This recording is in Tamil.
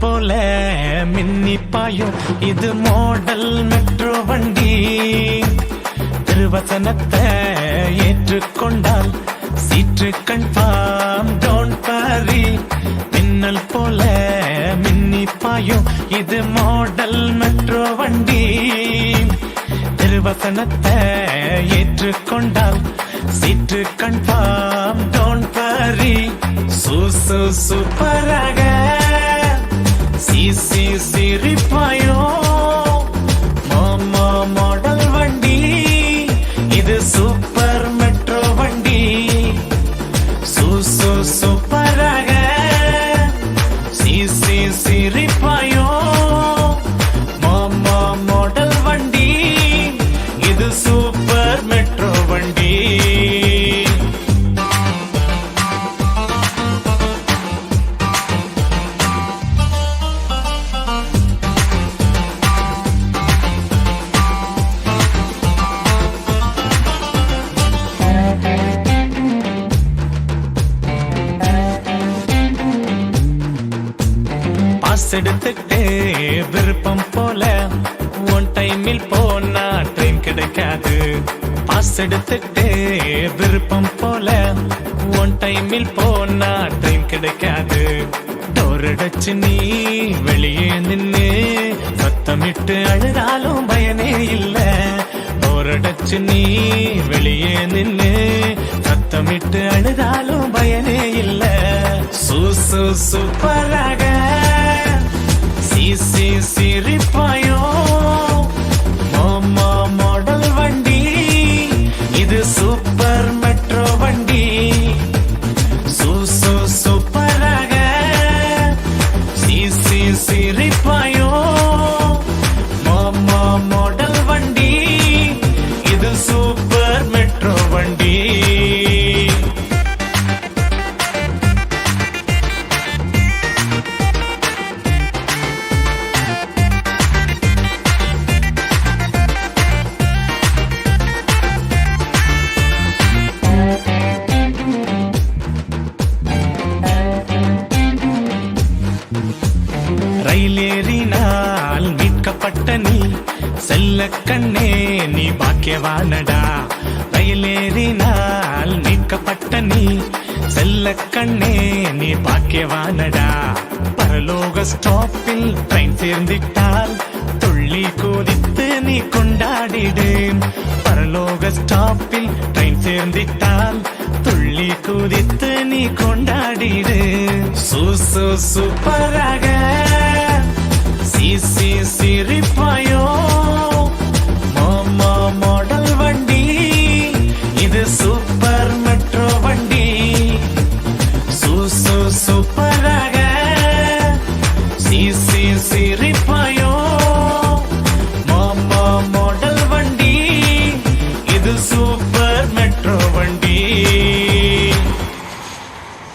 போல மின்னி பாயும் இது மாடல் மெட்ரோ வண்டி. திருவசனத்தை ஏற்றுக்கொண்டால் சீற்று கன்ஃபார்ம் டோன்ட் வரி. மின்னல் போல மின்னி பாயும் இது மாடல் மெட்ரோ வண்டி. திருவசனத்தை ஏற்றுக்கொண்டால் சீற்று கன்ஃபார்ம் டோன்ட் வரி. சூப்பராக சிரிப்பாயோ மாமா மாடல் வண்டி இது சூப்பர் மெட்ரோ வண்டி. சூப்பராக சிரிப்பாயோ மாமா மாடல் வண்டி இது சூப்பர் மெட்ரோ வண்டி. எடுத்துட்டு விருப்பம் போல ஒன் டைமில் போனா ட்ரெயின் கிடைக்காது. பாஸ் எடுத்துட்டு விருப்பம் போல ஒன் டைமில் போனா ட்ரெயின் கிடைக்காது. டோர் அடைச்சு நீ வெளியே நின்னு சத்தமிட்டு அழுதாலும் பயனே இல்ல. டோர் அடைச்சு நீ வெளியே நின்னு சத்தமிட்டு அழுதாலும் பயனே இல்ல. சூப்பராக சிரிப்பாயோ மாமா மாடல் வண்டி இது சூப்பர் மெட்ரோ வண்டி. சூப்பராக சிரிப்பாயோ மாமா மாடல் வண்டி இது சூப்பர் மெட்ரோ வண்டி. ரயிலேறினால் மீட்கப்பட்ட நீ செல்ல கண்ணே நீ பாக்கியவானடா. ரயிலேறினால் மீட்கப்பட்ட நீ செல்ல கண்ணே நீ பாக்கியவானடா. பரலோக ஸ்டாப்பில் ட்ரெயின் சேர்ந்திட்டால் துள்ளி குதித்து நீ கொண்டாடிடு. பரலோக ஸ்டாப்பில் ட்ரெயின் சேர்ந்திட்டால் துள்ளி குதித்து நீ கொண்டாடிடு. சூப்பராக